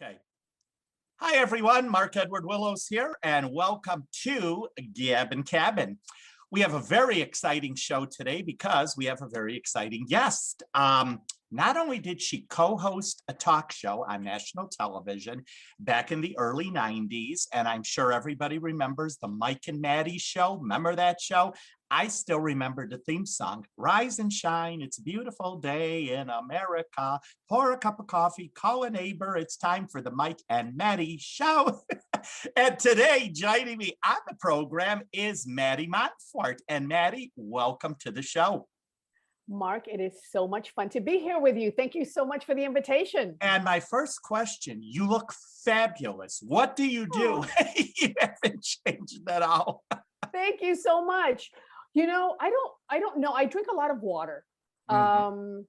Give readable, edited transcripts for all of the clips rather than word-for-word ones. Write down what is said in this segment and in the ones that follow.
Okay. Hi, everyone. Mark Edward Willows here, and welcome to Gabbin. We have a very exciting show today because we have a very exciting guest. Not only did she co-host a talk show on national television back in the early 90s, and I'm sure everybody remembers the Mike and Maty show. Remember that show? I still remember the theme song, Rise and Shine, it's a beautiful day in America. Pour a cup of coffee, call a neighbor. It's time for the Mike and Maty show. And today, joining me on the program is Maty Monfort. And Maty, welcome to the show. Mark, it is so much fun to be here with you. Thank you so much for the invitation. And my first question, you look fabulous. What do you do? Oh. You haven't changed at all. Thank you so much. You know, I don't know. I drink a lot of water. Mhm.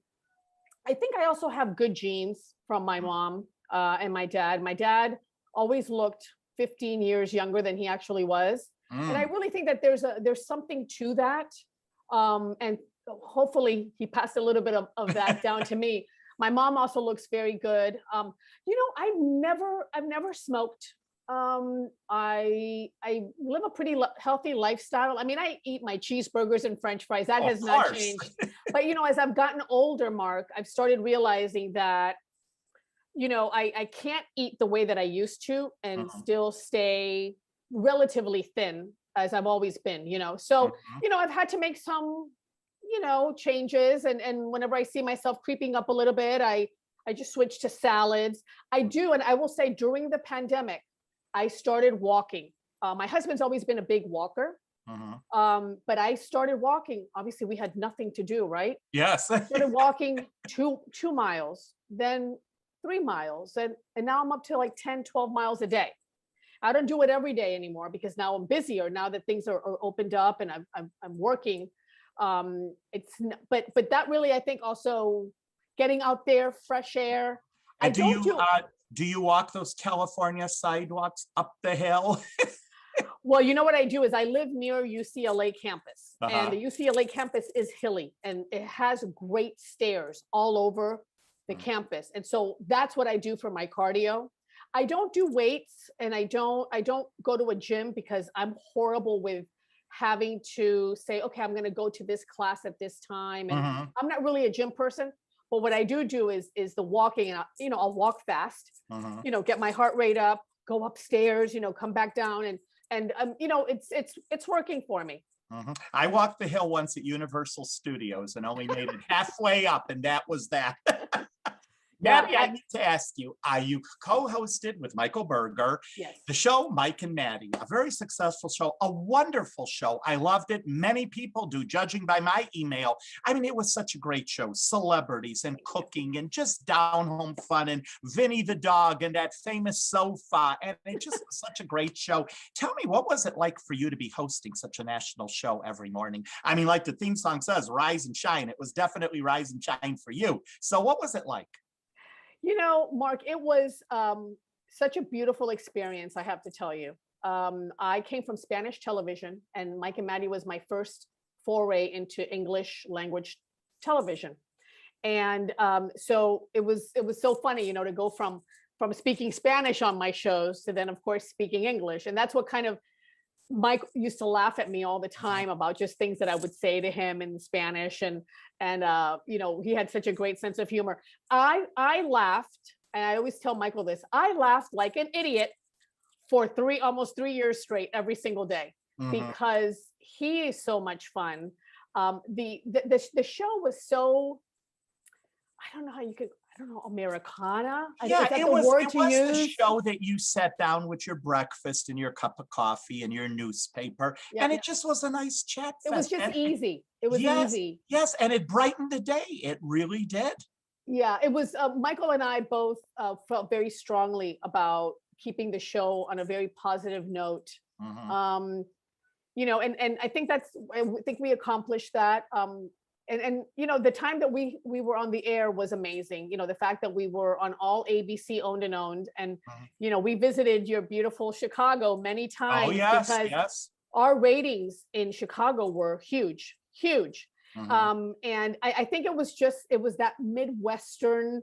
I think I also have good genes from my mom and my dad. My dad always looked 15 years younger than he actually was. And I really think that there's something to that. And hopefully he passed a little bit of that down to me. My mom also looks very good. I've never smoked. I live a pretty healthy lifestyle. I mean, I eat my cheeseburgers and French fries. That has not changed. But as I've gotten older, Mark, I've started realizing that, I can't eat the way that I used to and still stay relatively thin as I've always been, So, I've had to make some, changes. And whenever I see myself creeping up a little bit, I just switch to salads. I do. And I will say during the pandemic, I started walking. My husband's always been a big walker. But I started walking. Obviously, we had nothing to do, right? Yes. I started walking 2 miles, then 3 miles. And now I'm up to like 10, 12 miles a day. I don't do it every day anymore because now I'm busier. Now that things are opened up and I'm working. But that really, I think also getting out there, fresh air. And do you walk those California sidewalks up the hill? Well, you know what I do is I live near UCLA campus, and the UCLA campus is hilly and it has great stairs all over the campus. And so that's what I do for my cardio. I don't do weights and I don't go to a gym because I'm horrible with having to say, okay, I'm going to go to this class at this time. And I'm not really a gym person. But what I do is the walking, and I'll walk fast, get my heart rate up, go upstairs, come back down, and it's working for me. I walked the hill once at Universal Studios and only made it halfway up, and that was that. Maty, I need to ask you, you co-hosted with Michael Berger, the show Mike and Maty, a very successful show, a wonderful show. I loved it. Many people do, judging by my email. I mean, it was such a great show. Celebrities and cooking and just down-home fun and Vinny the dog and that famous sofa. And it just was such a great show. Tell me, what was it like for you to be hosting such a national show every morning? I mean, like the theme song says, Rise and Shine. It was definitely Rise and Shine for you. So what was it like? Mark, it was such a beautiful experience, I have to tell you. I came from Spanish television, and Mike and Maty was my first foray into English language television. And so it was so funny, to go from speaking Spanish on my shows to then, of course, speaking English. And that's what kind of Mike used to laugh at me all the time about just things that I would say to him in Spanish, and he had such a great sense of humor. I laughed, and I always tell Michael this. I laughed like an idiot for almost 3 years straight every single day because he is so much fun. The show was so, I don't know how you could. I don't know, Americana. Yeah, it was the show that you sat down with your breakfast and your cup of coffee and your newspaper, and it just was a nice chat fest. It was just easy. It was easy. Yes, and it brightened the day. It really did. Yeah, it was. Michael and I both felt very strongly about keeping the show on a very positive note. And I think we accomplished that. And the time that we were on the air was amazing. The fact that we were on all ABC owned and we visited your beautiful Chicago many times because our ratings in Chicago were huge. And I think it was that Midwestern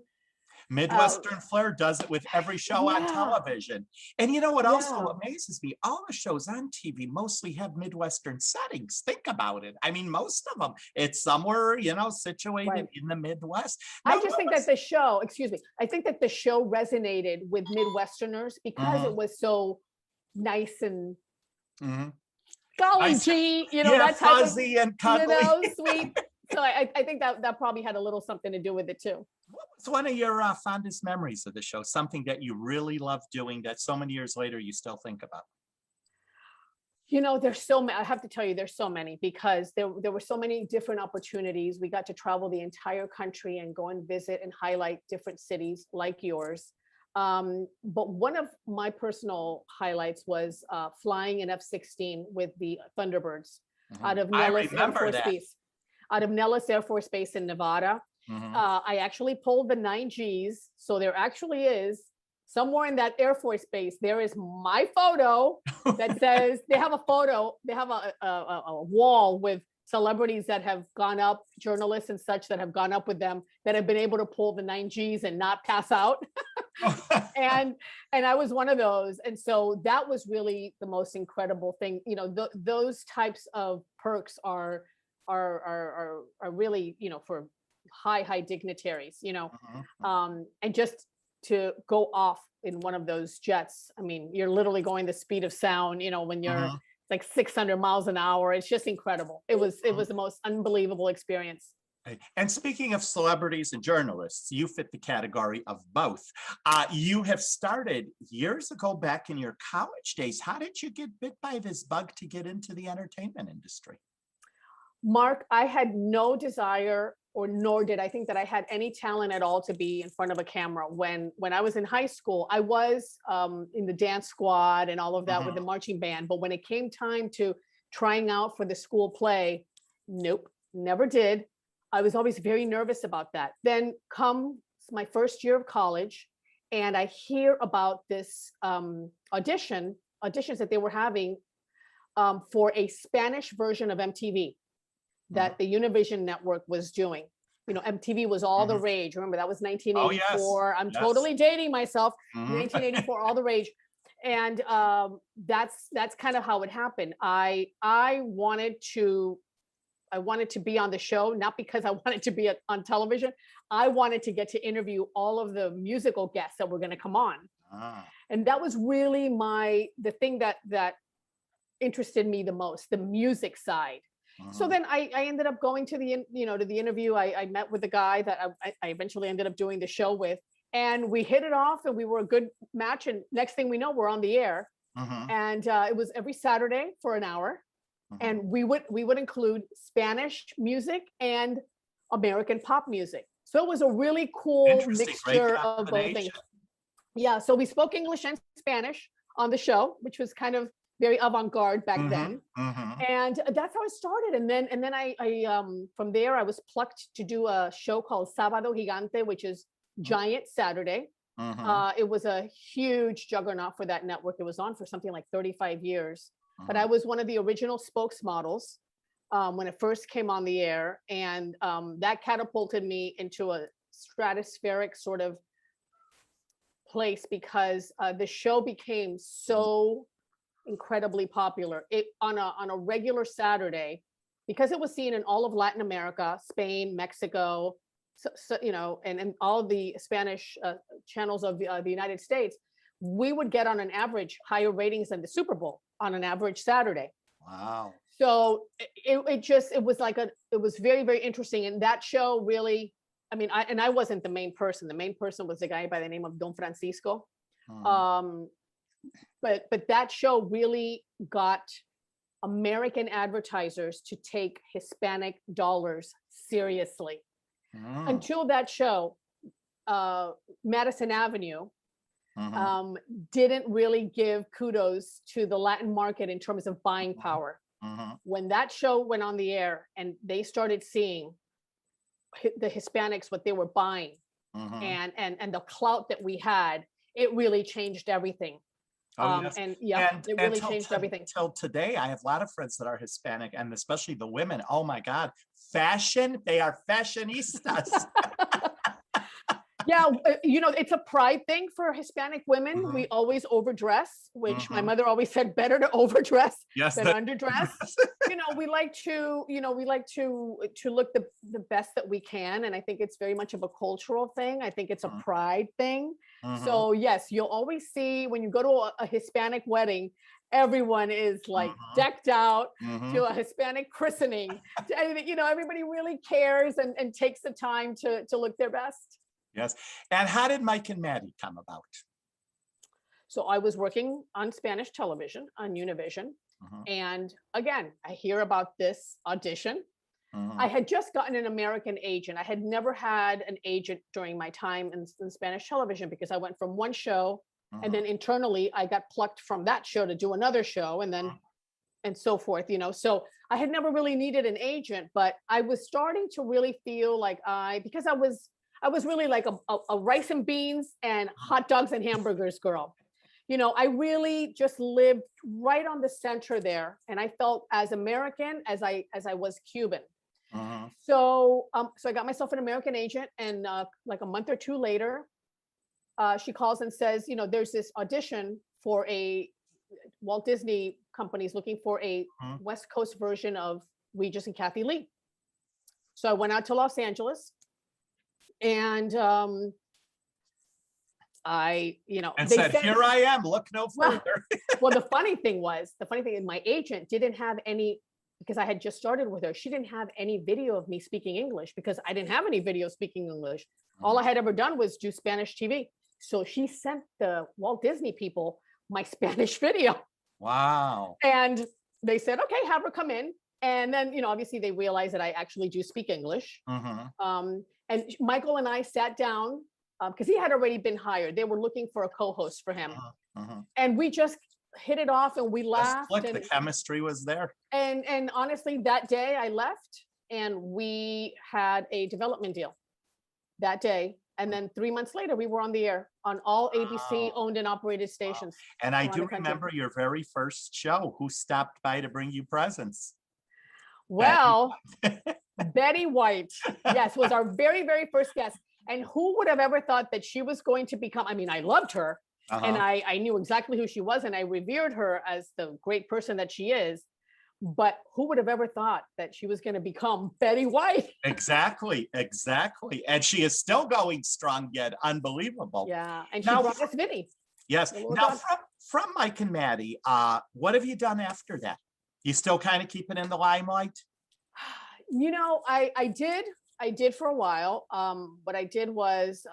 Midwestern flair does it with every show on Yeah, television. And you know what also yeah, amazes me? All the shows on TV mostly have Midwestern settings. Think about it. I mean, most of them, it's somewhere, you know, situated right. in the Midwest. I Now, just what think that was, the show, excuse me, I think that the show resonated with Midwesterners because it Mhm, was so nice and mhm. golly Nice, gee, yeah, that type of, fuzzy and cuddly. sweet. So I think that that probably had a little something to do with it too. What was one of your fondest memories of the show? Something that you really loved doing that so many years later you still think about? There's so many. I have to tell you, there's so many because there were so many different opportunities. We got to travel the entire country and go and visit and highlight different cities like yours. But one of my personal highlights was flying an F-16 with the Thunderbirds out Mhm. of I Nellis Air remember Force that. Base, out of Nellis Air Force Base in Nevada. Mhm. I actually pulled the 9Gs. So there actually is somewhere in that Air Force Base, there is my photo that says they have a photo, they have a wall with celebrities that have gone up, journalists and such that have gone up with them that have been able to pull the 9Gs and not pass out. and and I was one of those. And so that was really the most incredible thing. Those types of perks are really, for high dignitaries, Mhm. and just to go off in one of those jets. I mean, you're literally going the speed of sound, when you're Mhm. like 600 miles an hour. It's just incredible. It was the most unbelievable experience. Right. And speaking of celebrities and journalists, you fit the category of both. You have started years ago back in your college days. How did you get bit by this bug to get into the entertainment industry? Mark, I had no desire, or nor did I think that I had any talent at all to be in front of a camera. When I was in high school, I was in the dance squad and all of that with the Mhm. marching band. But when it came time to trying out for the school play, nope, never did. I was always very nervous about that. Then come my first year of college, and I hear about this auditions that they were having for a Spanish version of MTV Mhm. that the Univision network was doing. MTV was all the Mhm. rage. Remember, that was Oh, yes. 1984. I'm Yes. totally dating myself. Mhm. 1984, all the rage. And that's kind of how it happened. I wanted to be on the show, not because I wanted to be on television. I wanted to get to interview all of the musical guests that were going to come on. Ah. And that was really the thing that interested me the most, the music side. So Mhm. then I ended up going to the interview. I met with the guy that I eventually ended up doing the show with, and we hit it off, and we were a good match. And next thing we know, we're on the air, Mhm. and it was every Saturday for an hour, and Mhm. we would include Spanish music and American pop music. So it was a really cool Interesting. Great mixture of both things. combination. Yeah, so we spoke English and Spanish on the show, which was kind of very avant-garde back Mhm. then. Mhm. And that's how it started. And then I from there I was plucked to do a show called Sábado Gigante, which is Giant Saturday. Mhm. It was a huge juggernaut for that network. It was on for something like 35 years. But I Mhm. was one of the original spokesmodels when it first came on the air, and that catapulted me into a stratospheric sort of place because the show became so incredibly popular. It on a regular Saturday, because it was seen in all of Latin America, Spain, Mexico, and all of the Spanish channels of the United States. We would get on an average higher ratings than the Super Bowl on an average Saturday. Wow. So it was very, very interesting. And that show really, I mean, I wasn't the main person. The main person was a guy by the name of Don Francisco. Mhm. Um, but that show really got American advertisers to take Hispanic dollars seriously. Mhm. Until that show, uh, Madison Avenue Mhm. um, didn't really give kudos to the Latin market in terms of buying Mhm. power. Mhm. When that show went on the air and they started seeing the Hispanics, what they were buying, Mhm. and the clout that we had, it really changed everything. Oh, yes. And yeah, And it really until changed everything. till today, I have a lot of friends that are Hispanic, and especially the women. Oh my God, fashion! They are fashionistas. Yeah, it's a pride thing for Hispanic women. We always overdress, which my mother always said better to overdress Yes, than underdress. We like to look the best that we can, and I think it's very much of a cultural thing. I think it's a pride thing. So yes, you'll always see when you go to a Hispanic wedding, everyone is like decked out to a Hispanic christening. Everybody really cares and takes the time to look their best. Yes. And how did Mike and Maddie come about? So I was working on Spanish television on Univision. And again, I hear about this audition. I had just gotten an American agent. I had never had an agent during my time in Spanish television because I went from one show and then internally I got plucked from that show to do another show and then and so forth, So I had never really needed an agent, but I was starting to really feel like because I was really like a rice and beans and hot dogs and hamburgers girl. I really just lived right on the center there. And I felt as American as I was Cuban. So I got myself an American agent, and like a month or two later, she calls and says, there's this audition for a Walt Disney company's looking for a West Coast version of Regis and Kathy Lee. So I went out to Los Angeles. And and they said, here I am, look no further. Well, the funny thing is my agent didn't have any, because I had just started with her. She didn't have any video of me speaking English because I didn't have any video speaking English. All I had ever done was do Spanish TV. So she sent the Walt Disney people my Spanish video. Wow. And they said, okay, have her come in. And then, obviously they realized that I actually do speak English. And Michael and I sat down because he had already been hired. They were looking for a co-host for him. And we just hit it off and we laughed. The chemistry was there. And honestly, that day I left and we had a development deal that day. And then 3 months later, we were on the air on all ABC owned and operated stations. And I do remember your very first show. Who stopped by to bring you presents? Well, Betty White, yes, was our very, very first guest. And who would have ever thought that she was going to become, I loved her and I knew exactly who she was and I revered her as the great person that she is. But who would have ever thought that she was going to become Betty White? Exactly. And she is still going strong yet. Unbelievable. Yeah. And she brought us Vinny. Yes. Now from Mike and Maddie, what have you done after that? You still kind of keep it in the limelight? I did for a while. What I did was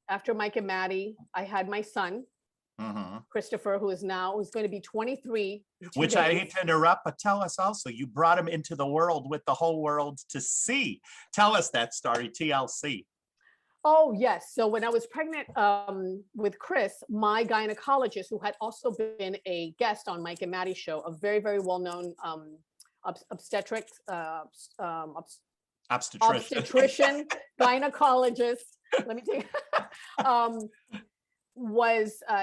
after Mike and Maddie, I had my son, Christopher, who's going to be 23. Which I hate to interrupt, but tell us also, you brought him into the world with the whole world to see. Tell us that story, TLC. Oh, yes. So when I was pregnant with Chris, my gynecologist, who had also been a guest on Mike and Maddie's show, a very, very well-known obstetrician, gynecologist, let me take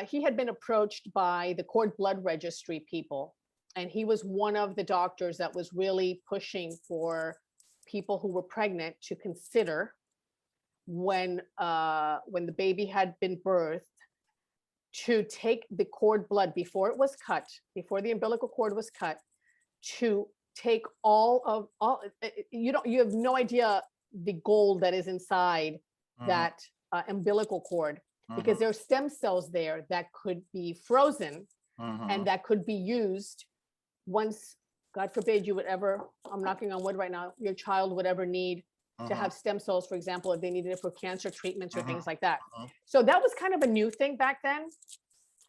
he had been approached by the cord blood registry people. And he was one of the doctors that was really pushing for people who were pregnant to consider when the baby had been birthed to take the cord blood before the umbilical cord was cut, to take you have no idea the gold that is inside that umbilical cord, because there are stem cells there that could be frozen and that could be used once, God forbid, you would ever, I'm knocking on wood right now, your child would ever need to have stem cells, for example, if they needed it for cancer treatments or things like that. So that was kind of a new thing back then.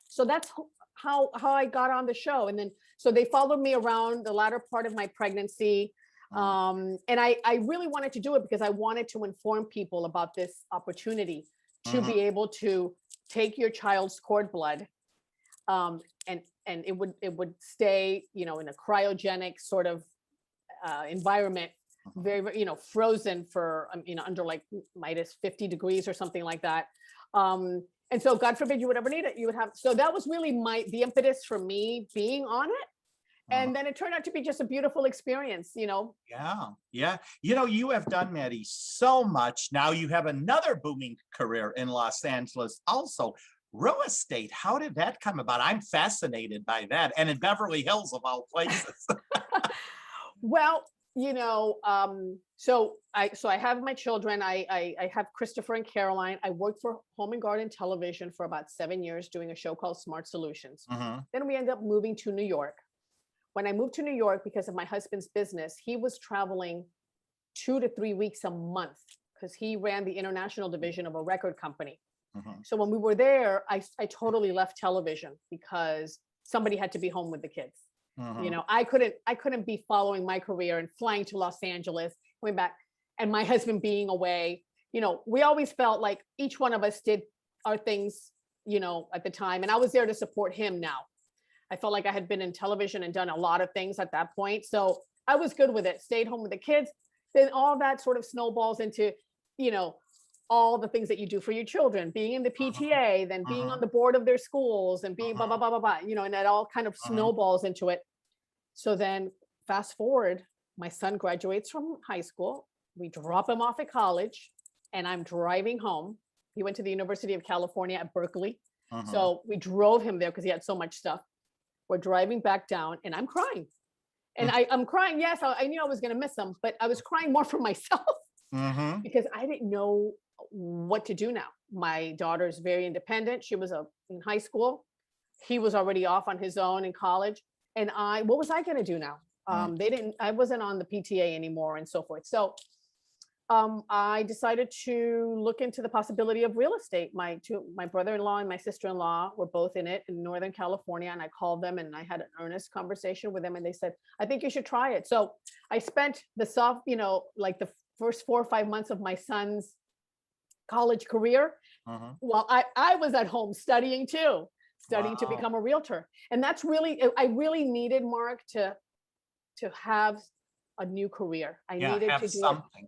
So that's how I got on the show. And then, so they followed me around the latter part of my pregnancy. And I really wanted to do it because I wanted to inform people about this opportunity to be able to take your child's cord blood and it would stay, in a cryogenic sort of environment, very, very, frozen for, under like minus 50 degrees or something like that. And so God forbid you would ever need it, you would have, so that was really the impetus for me being on it. Uh-huh. And then it turned out to be just a beautiful experience, Yeah, yeah. You have done, Maddie, so much. Now you have another booming career in Los Angeles also. Real estate, how did that come about? I'm fascinated by that. And in Beverly Hills, of all places. Well, so I have my children. I have Christopher and Caroline. I worked for Home and Garden Television for about 7 years doing a show called Smart Solutions. Mhm, Then we ended up moving to New York. When I moved to New York because of my husband's business, he was traveling 2 to 3 weeks a month because he ran the international division of a record company. mhm, So when we were there, I totally left television because somebody had to be home with the kids. mhm, I couldn't be following my career and flying to Los Angeles, going back, and my husband being away. We always felt like each one of us did our things, at the time, and I was there to support him. Now I felt like I had been in television and done a lot of things at that point, so I was good with it. Stayed home with the kids. Then all that sort of snowballs into, you know, all the things that you do for your children, being in the mhm, PTA, then being on mhm, the board of their schools, and being blah blah mhm, blah blah blah. And that all kind of mhm, snowballs into it. So then fast forward, my son graduates from high school. We drop him off at college, and I'm driving home. He went to the University of California at Berkeley. mhm, So we drove him there because he had so much stuff. We're driving back down, and I'm crying. And I'm crying. Yes, I knew I was going to miss him, but I was crying more for myself mhm, because I didn't know what to do now. My daughter's very independent. She was in high school. He was already off on his own in college. And what was I going to do now? mhm. I wasn't on the PTA anymore and so forth. So I decided to look into the possibility of real estate. My brother-in-law and my sister-in-law were both in it in Northern California, and I called them and I had an earnest conversation with them, and they said, "I think you should try it." So I spent like the first 4 or 5 months of my son's college career. Mhm. Well, I was at home studying too, studying to Wow. become a realtor, and that's really I really needed, Mark, to have a new career. I Yeah, needed have to do it. something.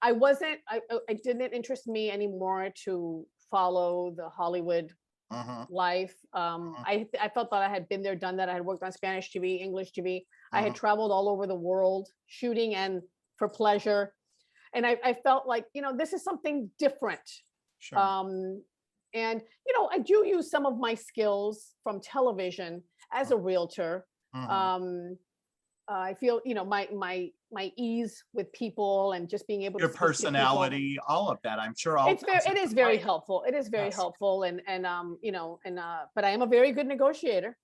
I wasn't, it didn't interest me anymore to follow the Hollywood Mhm, life. mhm, I felt that I had been there, done that. I had worked on Spanish TV, English TV. I had mhm. traveled all over the world shooting and for pleasure. And I felt like, this is something different. Sure. Um, and, I do use some of my skills from television as a realtor. Mhm. Um, I feel, my ease with people and just being able to Your speak to people. personality, all of that, I'm sure all comes It into is very play. helpful. It is very Yes. helpful. But I am a very good negotiator.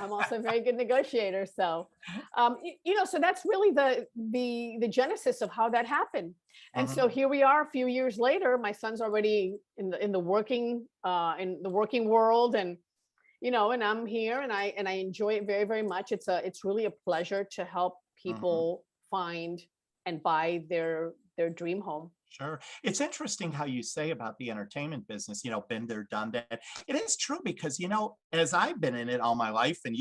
I'm also a very good negotiator. So, so that's really the genesis of how that happened. And so Mhm, here we are a few years later. My son's already in the working world, and I'm here, and I enjoy it very, very much. It's really a pleasure to help mhm. people find and buy their dream home. Sure. It's interesting how you say about the entertainment business, been there, done that. It is true because, as I've been in it all my life and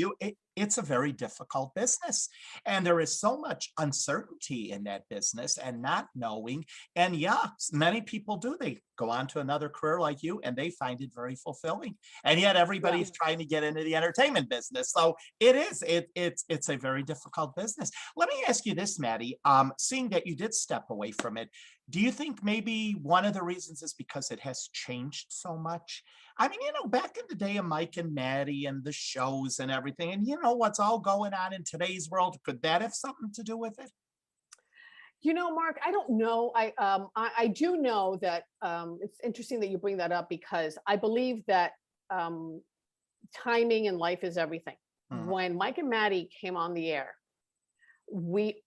it's a very difficult business. And there is so much uncertainty in that business and not knowing. And yeah, many people do. They go on to another career like you and they find it very fulfilling. And yet Yeah. everybody's trying to get into the entertainment business. So it's a very difficult business. Let me ask you this, Maddie. Seeing that you did step away from it, do you think maybe one of the reasons is because it has changed so much? I mean, back in the day of Mike and Maddie and the shows and everything, and what's all going on in today's world, could that have something to do with it? Mark, I don't know. I do know that it's interesting that you bring that up because I believe that um, timing in life is everything. Mhm, When Mike and Maddie came on the air, we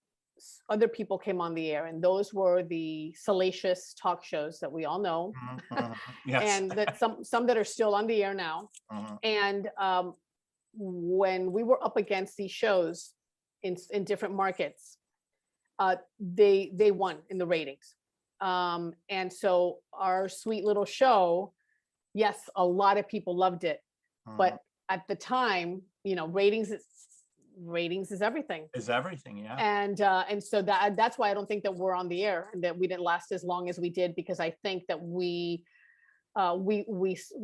other people came on the air, and those were the salacious talk shows that we all know, mhm, mhm. Yes. and that some that are still on the air now. Mhm, And when we were up against these shows in different markets, they won in the ratings. And so our sweet little show, yes, a lot of people loved it, mhm. but at the time, ratings is everything. Is everything, yeah. And so that's why I don't think that we're on the air and that we didn't last as long as we did, because I think that we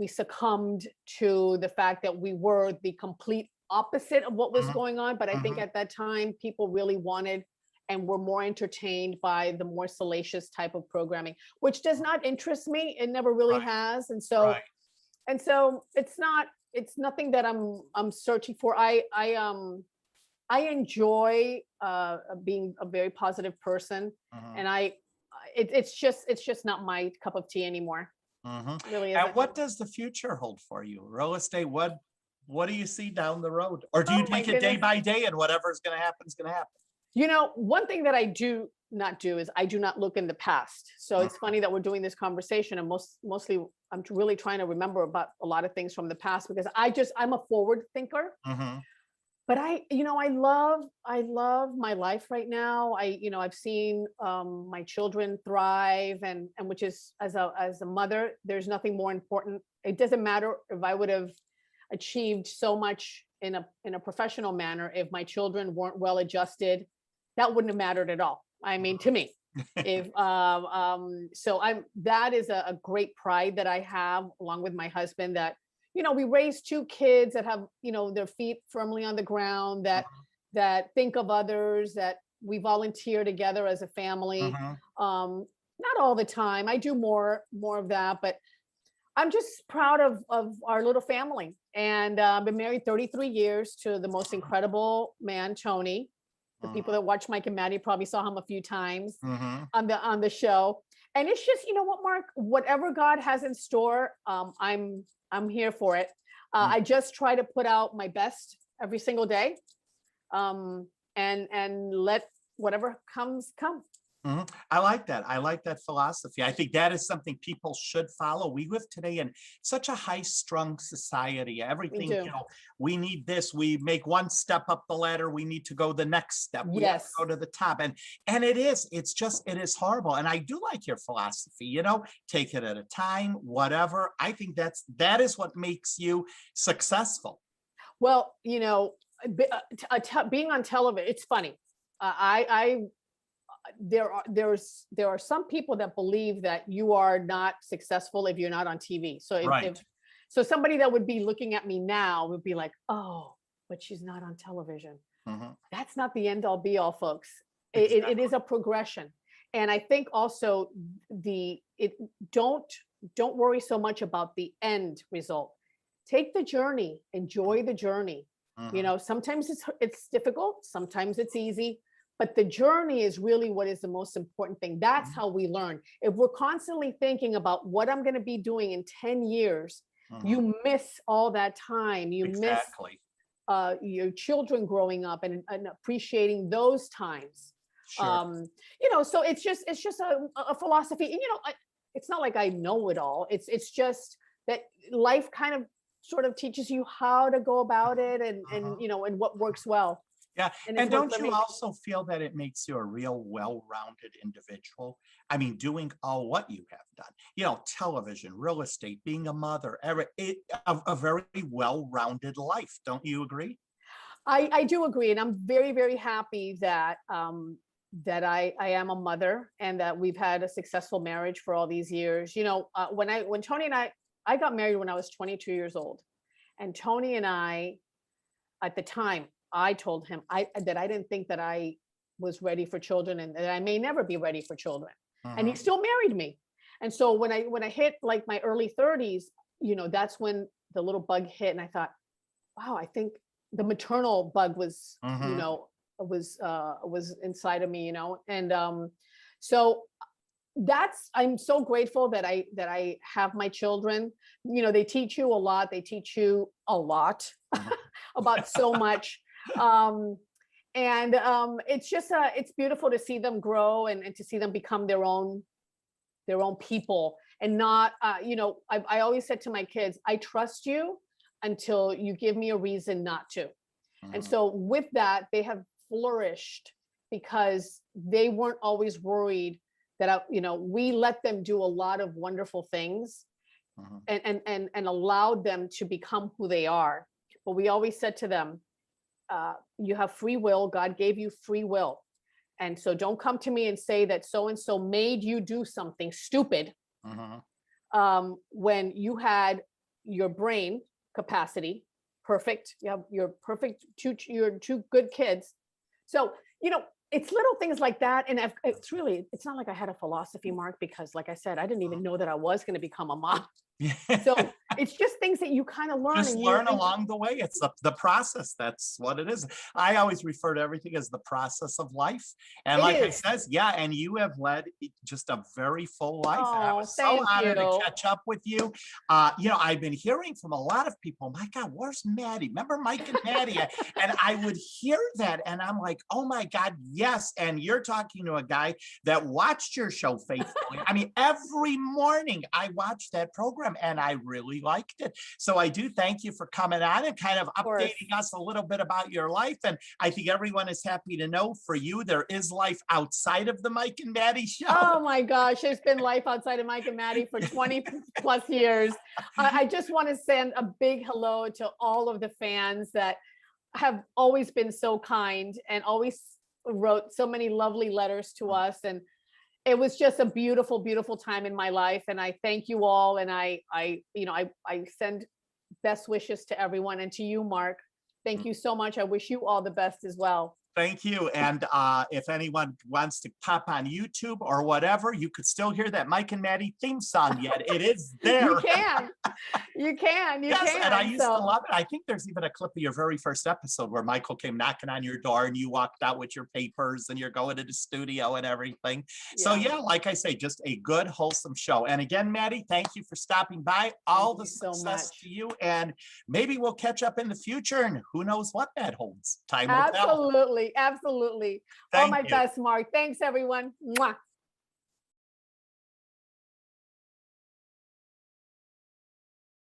succumbed to the fact that we were the complete opposite of what was Mhm, going on. But I think mhm. at that time, people really wanted and were more entertained by the more salacious type of programming, which does not interest me. It never really Right, has. right. And so it's nothing that I'm searching for. I enjoy being a very positive person, Mhm, and it's just not my cup of tea anymore. mhm. It really And isn't. what does the future hold for you? Real estate, what do you see down the road? Or do you Oh my take it day goodness. by day and whatever's gonna happen is gonna happen? You know, one thing that I do not do is I do not look in the past. So it's Mhm, funny that we're doing this conversation, and mostly really trying to remember about a lot of things from the past, because I'm a forward thinker. mhm, But I love my life right now. I've seen my children thrive, and which is, as a mother, there's nothing more important. It doesn't matter if I would have achieved so much in a professional manner if my children weren't well adjusted. That wouldn't have mattered at all. I mean, to me, if so I'm that is a great pride that I have, along with my husband, that we raised two kids that have their feet firmly on the ground, mhm, that think of others, that we volunteer together as a family. mhm. Not all the time. I do more of that, but I'm just proud of our little family. And I've been married 33 years to the most incredible man, Tony. The Mhm, people that watch Mike and Maddie probably saw him a few times mhm, on the show. And it's just, you know what, Mark, whatever God has in store, I'm here for it. mhm. I just try to put out my best every single day, and let whatever comes come. Mhm. I like that. I like that philosophy. I think that is something people should follow. We live today in such a high-strung society. We Everything, do. we need this. We make one step up the ladder. We need to go the next step. We have to Yes. go to the top. And it is horrible. And I do like your philosophy, take it at a time, whatever. I think that is what makes you successful. Well, being on television, it's funny. I there are some people that believe that you are not successful if you're not on TV. So if Right. so somebody that would be looking at me now would be like, oh, but she's not on television. Mhm. That's not the end all be all, folks. It is Exactly. a progression. And I think also the it don't don't worry so much about the end result. Take the journey, enjoy the journey. Mhm. Sometimes it's difficult, sometimes it's easy, but the journey is really what is the most important thing. That's Mhm. how we learn. If we're constantly thinking about what I'm going to be doing in 10 years, Mhm. you miss all that time. You miss Exactly. your children growing up, and appreciating those times. Sure. So it's just a philosophy. And it's not like I know it all. It's just that life kind of sort of teaches you how to go about Mhm. it, and Mhm. and what works well. Yeah, And it's and worked don't for you me. also feel that it makes you a real well-rounded individual? I mean, doing all what you have done, television, real estate, being a mother, a very well-rounded life. Don't you agree? I do agree, and I'm very, very happy that I am a mother, and that we've had a successful marriage for all these years. When Tony and I got married when I was 22 years old, and Tony and I, at the time, I told him that I didn't think that I was ready for children, and that I may never be ready for children. And he Mhm. still married me. And so when I hit like my early 30s, that's when the little bug hit, and I thought, wow, I think the maternal bug Mhm. was inside of me, and so I'm so grateful that I have my children. They teach you a lot. They teach you a lot Mhm. about so much. Um, and it's beautiful to see them grow, and to see them become their own people, and not I always said to my kids, I trust you until you give me a reason not to. And Mhm. so with that, they have flourished, because they weren't always worried that we let them do a lot of wonderful things, Mhm. and allowed them to become who they are. But we always said to them, you have free will. God gave you free will. And so don't come to me and say that so and so made you do something stupid, Mhm. when you had your brain capacity, perfect. You're perfect. You're two good kids. So, it's little things like that. And it's not like I had a philosophy, Mark, because like I said, I didn't even know that I was going to become a mom. So it's just things that you kind of learn. Just learn along the way. It's the process. That's what it is. I always refer to everything as the process of life. And like I said, and you have led just a very full life. And I was so honored to catch up with you. I've been hearing from a lot of people, my God, where's Maty? Remember Mike and Maty? And I would hear that and I'm like, oh my God, yes. And you're talking to a guy that watched your show faithfully. I mean, every morning I watched that program and I really liked it. So I do thank you for coming on and kind of updating us a little bit about your life. And I think everyone is happy to know for you, there is life outside of the Mike and Maty show. Oh my gosh, there's been life outside of Mike and Maty for 20 plus years. I just want to send a big hello to all of the fans that have always been so kind and always wrote so many lovely letters to us. And it was just a beautiful, beautiful time in my life. And I thank you all. And I send best wishes to everyone, and to you, Mark. Thank you so much. I wish you all the best as well. Thank you. And if anyone wants to pop on YouTube or whatever, you could still hear that Mike and Maty theme song yet. It is there. You can. You can. And I used to love it. I think there's even a clip of your very first episode where Michael came knocking on your door and you walked out with your papers and you're going to the studio and everything. So like I say, just a good, wholesome show. And again, Maty, thank you for stopping by. All the success to you. And maybe we'll catch up in the future, and who knows what that holds. Time will tell. Absolutely. All my best, Mark. Thanks, everyone. Mwah.